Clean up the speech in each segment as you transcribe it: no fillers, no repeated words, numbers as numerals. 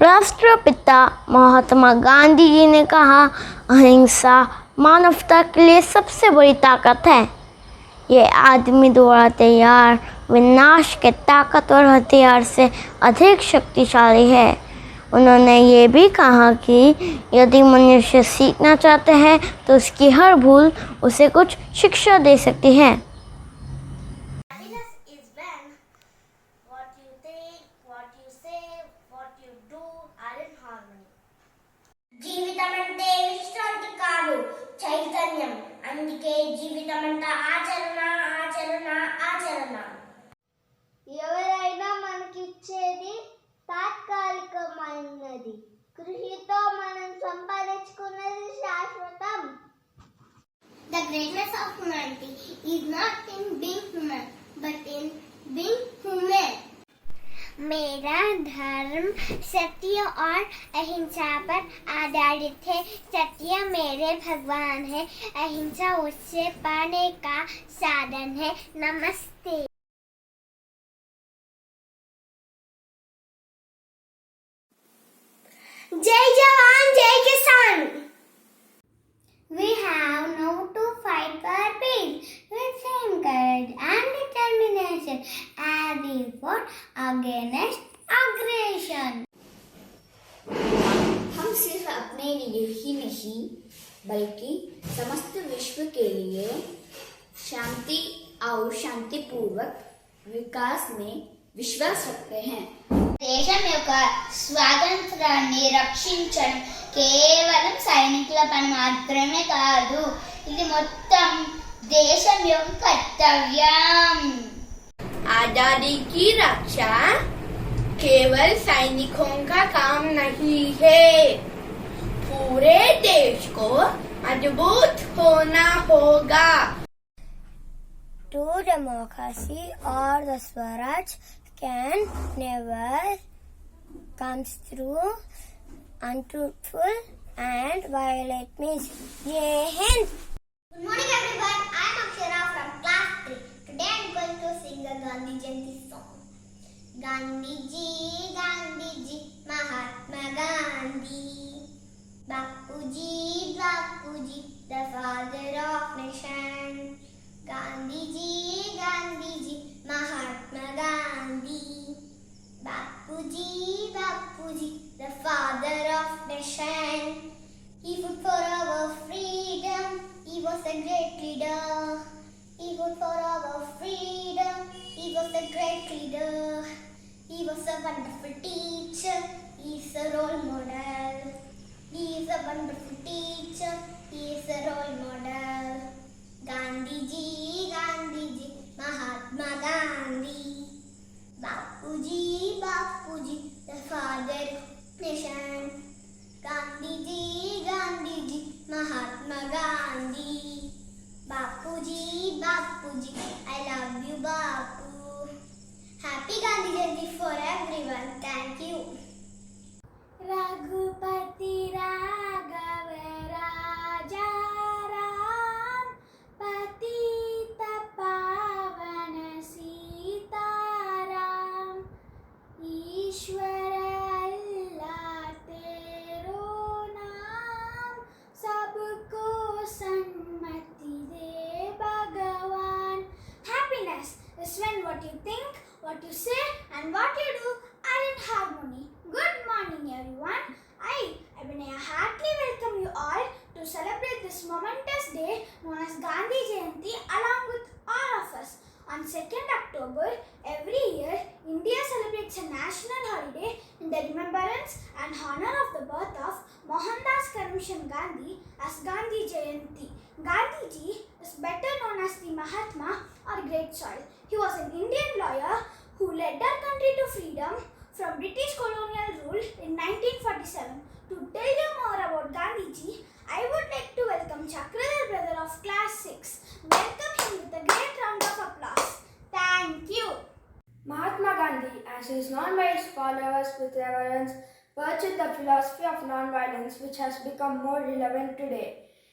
राष्ट्रपिता महात्मा गांधी जी ने कहा, अहिंसा मानवता के लिए सबसे बड़ी ताकत है। ये आदमी द्वारा तैयार विनाश के ताकतवर हथियार से अधिक शक्तिशाली है। उन्होंने ये भी कहा कि यदि मनुष्य सीखना चाहते हैं तो उसकी हर भूल उसे कुछ शिक्षा दे सकती है। జీవితమంటే విశ్రాంతి కాదు, చైతన్యం. అందుకే జీవితమంతా ఆచరణ ఆచరణ ఆచరణ. ఎవరైనా మనకిచ్చేది తాత్కాలికమైనది, కృషితో మనం సంపాదించుకున్నది శాశ్వతం. The greatness of humanity is not in being human, but in being human. मेरा धर्म सत्य और अहिंसा पर आधारित है। सत्य मेरे भगवान है, अहिंसा उससे पाने का साधन है। नमस्ते। जय जवान जय किसान. We have now to fight for peace with same courage and determination as we fought against aggression. हम सिर्फ अपने लिए ही नहीं बल्कि समस्त विश्व के लिए शांति और शांतिपूर्वक विकास में विश्वास रखते हैं. దేశం యొక్క స్వాతంత్రాన్ని రక్షించడం కేవలం సైనికుల పని మాత్రమే కాదు, ఇది మొత్తం దేశం యొక్క కర్తవ్యం. आजादी की रक्षा केवल सैनिकों का काम नहीं है, पूरे देश को मजबूत होना होगा. True democracy or the Swaraj can never comes through untruthful and violent means. Jai Hind. Good morning everyone. I am Akshara from class 3. Today I am going to sing a Gandhi Jayanti song. Gandhi Ji, Mahatma Gandhi. Bapu Ji, the father of nation. Gandhi Ji, Mahatma Gandhi. Bapu Ji, the father of nation. He fought for our freedom. He was a great leader. He fought for our freedom. He was a great leader. He was a wonderful teacher. He is a role model. He is a wonderful teacher. He is a role model. Gandhi Ji, Mahatma Gandhi. Bapu Ji, the father of nation. Gandhi Ji, Mahatma Gandhi. Bapu Ji, I love you Bapu. Happy Gandhi Jayanti for everyone. Thank you. Raghupati Raghav Raja Ram, Patita Pavana Sitaram, Ishwara Allah Tero Naam, Sabko Sanmati De Bhagavan. Happiness is when what you think, what you say and what you do are in harmony. Good morning everyone. I, Abhinaya, heartily welcome you all to celebrate this momentous day known as Gandhi Jayanti along with all of us. On 2nd October, every year, India celebrates a national holiday in the remembrance and honor of the birth of Mohandas Karamchand Gandhi as Gandhi Jayanti. Gandhi Ji is better known as the Mahatma or Great Soil. He was an Indian lawyer who led our country to freedom from British colonial rule in 1947. To tell you more about Gandhi Ji, I would like to welcome Chakradhar brother of class 6. Welcome him with a great round of applause. Thank you. Mahatma Gandhi, as he is known by his followers with reverence, pursued the philosophy of non-violence which has become more relevant today.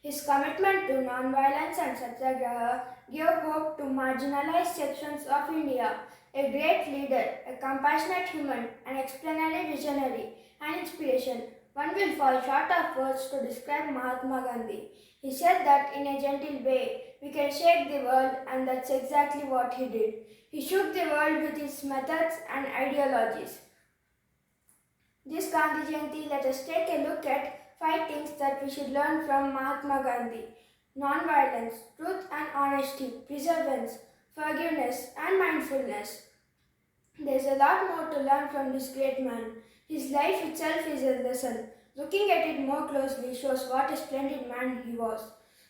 His commitment to non-violence and satyagraha gave hope to marginalized sections of India. A great leader, a compassionate human, an explanatory visionary, and inspiration. One will fall short of words to describe Mahatma Gandhi. He said that in a gentle way, we can shake the world, and that's exactly what he did. He shook the world with his methods and ideologies. This Gandhi Jayanti, let us take a look at 5 things that we should learn from Mahatma Gandhi. Non-violence, truth and honesty, perseverance, forgiveness and mindfulness. There's a lot more to learn from this great man. His life itself is a lesson. Looking at it more closely shows what a splendid man he was.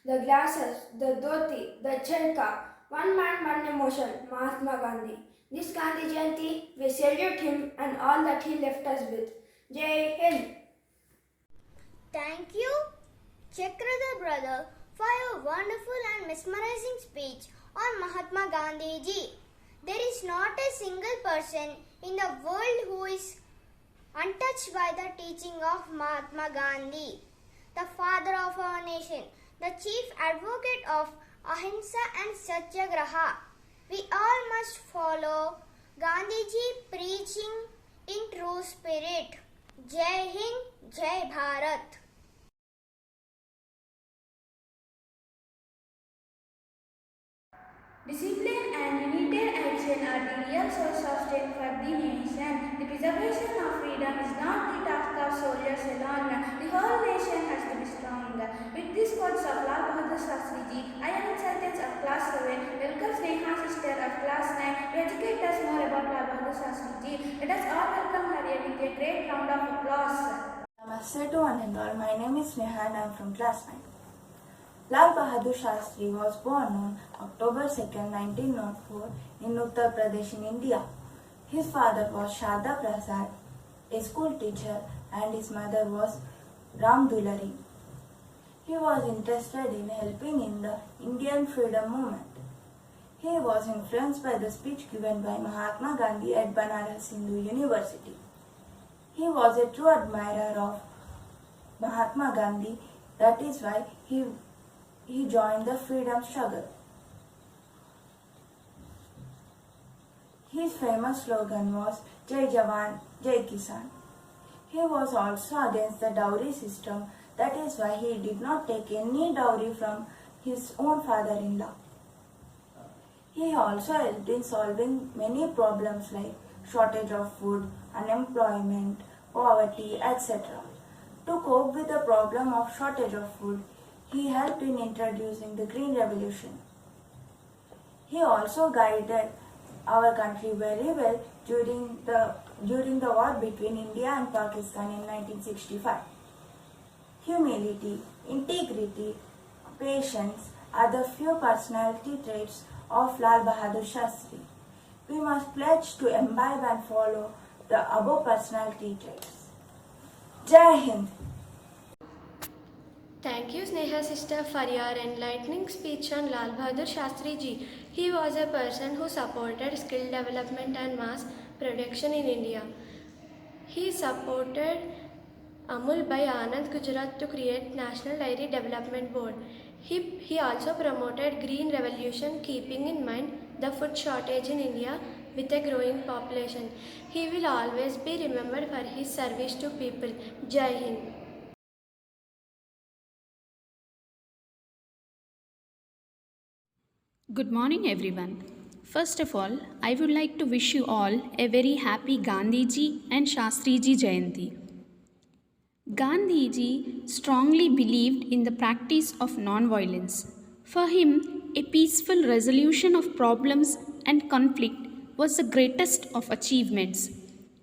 The glasses, the dhoti, the chelka, one man, one emotion, Mahatma Gandhi. This Gandhi Jayanti, we salute him and all that he left us with. Jai Hind! Thank you, Chakrada brother, for your wonderful and mesmerizing speech on Mahatma Gandhi ji. There is not a single person in the world who is untouched by the teaching of Mahatma Gandhi, the father of our nation, the chief advocate of Ahimsa and Satyagraha. We all must follow Gandhiji preaching in true spirit. Jai Hind, Jai Bharat. Discipline and united action are the real source of strength for the nation. The preservation of freedom is not the task of soldiers alone. The whole nation has to be strong. With these quotes of Lal Bahadur Shastri Ji, I am in sentence of class 7. Welcome Sneha sister of class 9 to educate us more about Lal Bahadur Shastri Ji. Let us all welcome her here with a great round of applause. Namaste to one and all. My name is Sneha and I am from class 9. Lal Bahadur Shastri was born on October 2nd, 1904 in Uttar Pradesh in India. His father was Sharda Prasad, a school teacher, and his mother was Ram Dulari. He was interested in helping in the Indian freedom movement. He was influenced by the speech given by Mahatma Gandhi at Banaras Hindu University. He was a true admirer of Mahatma Gandhi. That is why he joined the freedom struggle. His famous slogan was Jai Jawan, Jai Kisan. He was also against the dowry system. That is why he did not take any dowry from his own father-in-law. He also helped in solving many problems like shortage of food, unemployment, poverty, etc. To cope with the problem of shortage of food, he helped in introducing the Green Revolution. He also guided our country very well during the war between India and Pakistan in 1965. Humility, integrity, patience are the few personality traits of Lal Bahadur Shastri. We must pledge to imbibe and follow the above personality traits. Jai Hind! Thank you, Sneha sister, for your enlightening speech on Lal Bahadur Shastri Ji. He was a person who supported skill development and mass production in India. He supported Amul by Anand Gujarat to create National Dairy Development Board. He also promoted Green Revolution, keeping in mind the food shortage in India with a growing population. He will always be remembered for his service to people. Jai Hind. Good morning, everyone. First of all, I would like to wish you all a very happy Gandhiji and Shastriji Jayanti. Gandhiji strongly believed in the practice of non-violence. For him, a peaceful resolution of problems and conflict was the greatest of achievements.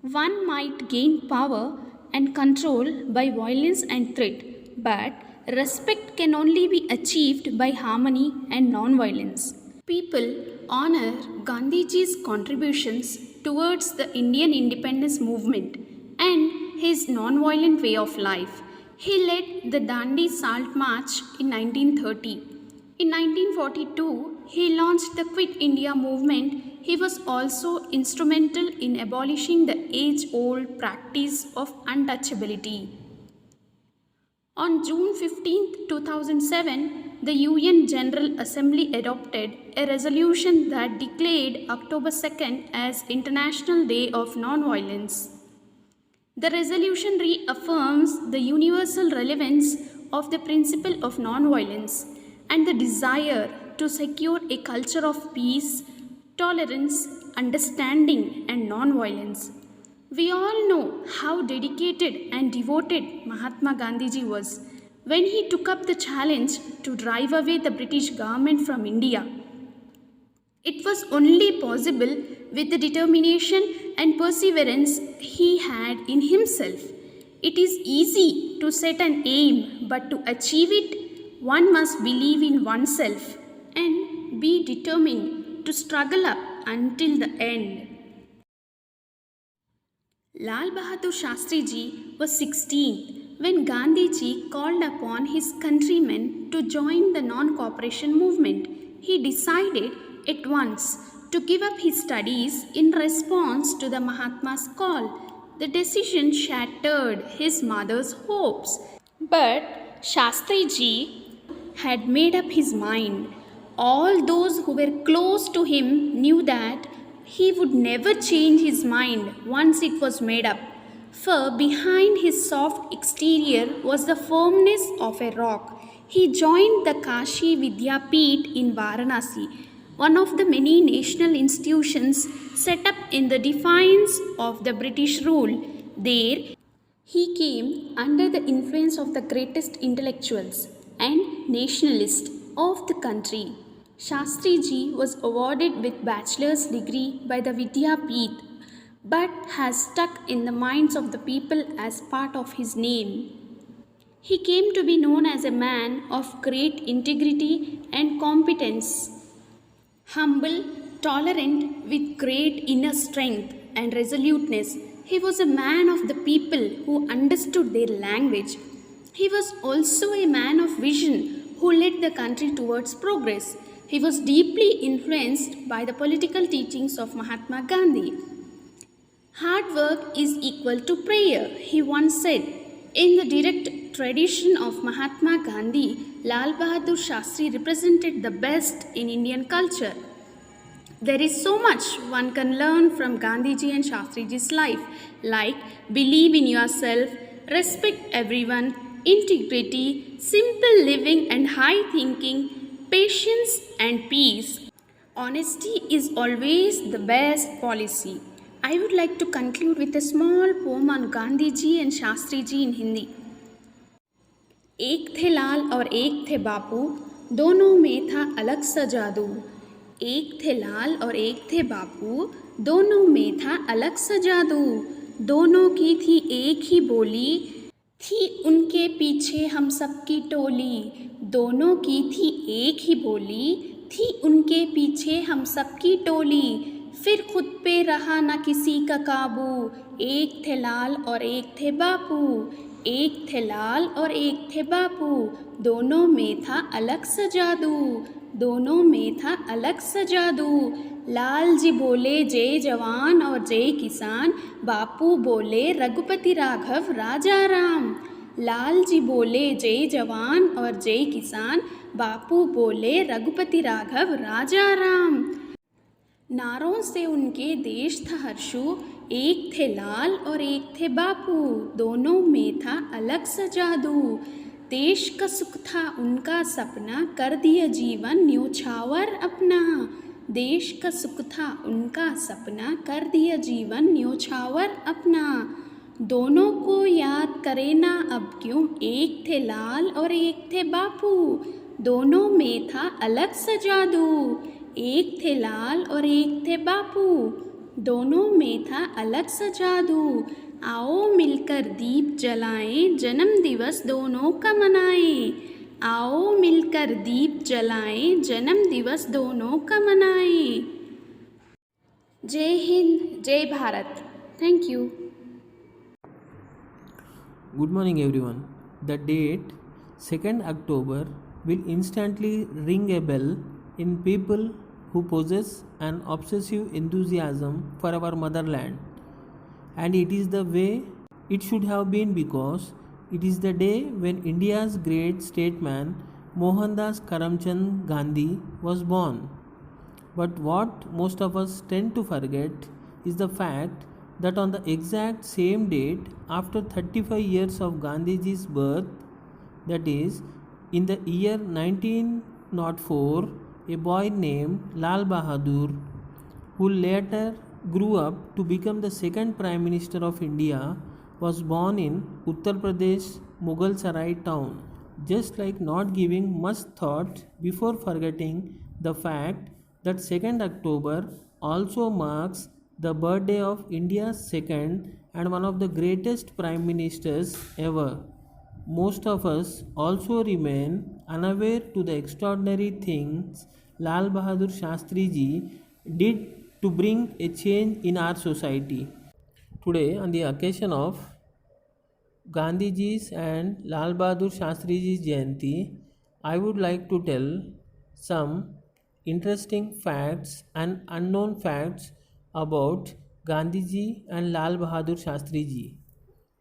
One might gain power and control by violence and threat, but respect can only be achieved by harmony and non-violence. People honor Gandhiji's contributions towards the Indian independence movement and his non-violent way of life. He led the Dandi Salt March in 1930. In 1942, he launched the Quit India movement. He was also instrumental in abolishing the age-old practice of untouchability. On June 15, 2007, the UN General Assembly adopted a resolution that declared October 2nd as International Day of Nonviolence. The resolution reaffirms the universal relevance of the principle of nonviolence and the desire to secure a culture of peace, tolerance, understanding, and nonviolence. We all know how dedicated and devoted Mahatma Gandhiji was when he took up the challenge to drive away the British government from India. It was only possible with the determination and perseverance he had in himself. It is easy to set an aim, but to achieve it, one must believe in oneself and be determined to struggle up until the end. Lal Bahadur Shastri Ji was 16 when Gandhi Ji called upon his countrymen to join the non-cooperation movement. He decided at once to give up his studies in response to the Mahatma's call. The decision shattered his mother's hopes. But Shastri Ji had made up his mind. All those who were close to him knew that he would never change his mind once it was made up. For behind his soft exterior was the firmness of a rock. He joined the Kashi Vidyapeeth in Varanasi, one of the many national institutions set up in the defiance of the British rule. There, he came under the influence of the greatest intellectuals and nationalists of the country. Shastri Ji was awarded with bachelor's degree by the Vidyapeeth, but has stuck in the minds of the people as part of his name. He came to be known as a man of great integrity and competence. Humble, tolerant, with great inner strength and resoluteness, he was a man of the people who understood their language. He was also a man of vision who led the country towards progress. He was deeply influenced by the political teachings of Mahatma Gandhi. Hard work is equal to prayer, he once said. In the direct tradition of Mahatma Gandhi, Lal Bahadur Shastri represented the best in Indian culture. There is so much one can learn from Gandhiji and Shastriji's life, like believe in yourself, respect everyone, integrity, simple living and high thinking, patience and peace. Honesty is always the best policy. I would like to conclude with a small poem on Gandhiji and Shastriji in Hindi. एक थे लाल और एक थे बापू, दोनों में था अलग सा जादू. एक थे लाल और एक थे बापू, दोनों में था अलग सा जादू. दोनों की थी एक ही बोली, थी उनके पीछे हम सबकी टोली. दोनों की थी एक ही बोली, थी उनके पीछे हम सबकी टोली. फिर खुद पे रहा ना किसी का काबू. एक थे लाल और एक थे बापू, एक थे लाल और एक थे बापू. दोनों में था अलग सा जादू, दोनों में था अलग सा जादू. लाल जी बोले जय जवान और जय किसान, बापू बोले रघुपति राघव राजा राम. लाल जी बोले जय जवान और जय किसान, बापू बोले रघुपति राघव राजा राम. नारों से उनके देश था हर्षू, एक थे लाल और एक थे बापू. दोनों में था अलग सा जादू. देश का सुख था उनका सपना, कर दिया जीवन न्योछावर अपना. देश का सुख था उनका सपना, कर दिया जीवन न्योछावर अपना. दोनों को याद करे ना अब क्यों, एक थे लाल और एक थे बापू. दोनों में था अलग सा जादू. एक थे लाल और एक थे बापू, दोनों में था अलग सा जादू. आओ मिलकर दीप जलाएं, जन्म दिवस दोनों का मनाएं. आओ मिलकर दीप जलाएं, जन्म दिवस दोनों का मनाएं. जय हिंद, जय Bharat. Thank you. Good morning everyone. The date 2nd October will instantly ring a bell in people who possess an obsessive enthusiasm for our motherland. And it is the way it should have been, because it is the day when India's great statesman Mohandas Karamchand Gandhi was born. But what most of us tend to forget is the fact that on the exact same date, after 35 years of Gandhiji's birth, that is, in the year 1904, a boy named Lal Bahadur, who later grew up to become the second Prime Minister of India, was born in Uttar Pradesh, Mughal Sarai town. Just like not giving much thought before forgetting the fact that 2nd October also marks the birthday of India's second and one of the greatest Prime Ministers ever. Most of us also remain unaware to the extraordinary things Lal Bahadur Shastri Ji did to bring a change in our society. Today, on the occasion of Gandhiji's and Lal Bahadur Shastriji's Jayanti, I would like to tell some interesting facts and unknown facts about Gandhiji and Lal Bahadur Shastriji.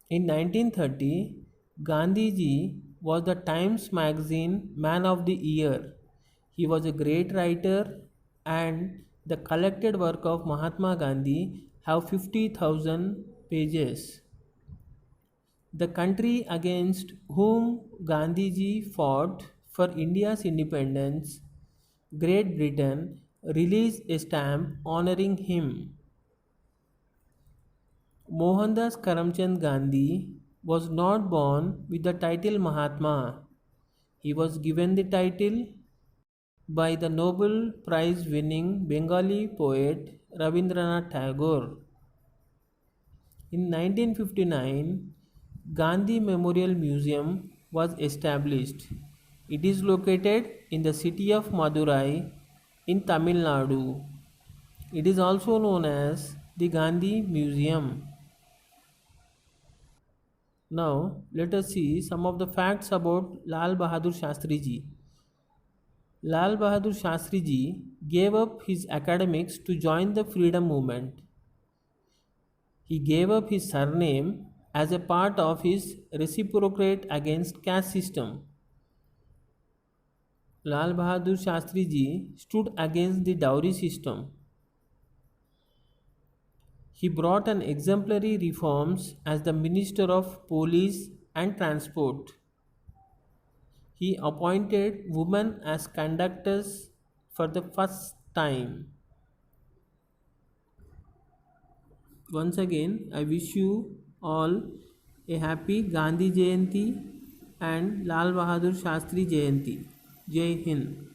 In 1930, Gandhiji was the Times Magazine Man of the Year. He was a great writer, and the collected work of Mahatma Gandhi have 50,000 pages. The country against whom Gandhiji fought for India's independence, Great Britain, released a stamp honoring him. Mohandas Karamchand Gandhi was not born with the title Mahatma. He was given the title by the Nobel Prize winning Bengali poet Rabindranath Tagore. In 1959, Gandhi Memorial Museum was established. It is located in the city of Madurai in Tamil Nadu. It is also known as the Gandhi Museum. Now, let us see some of the facts about Lal Bahadur Shastri Ji. Lal Bahadur Shastri Ji gave up his academics to join the freedom movement. He gave up his surname as a part of his reciprocate against caste system. Lal Bahadur Shastri Ji stood against the dowry system. He brought an exemplary reforms as the Minister of Police and Transport. He appointed women as conductors for the first time. Once again, I wish you all a happy Gandhi Jayanti and Lal Bahadur Shastri Jayanti. Jai Hind.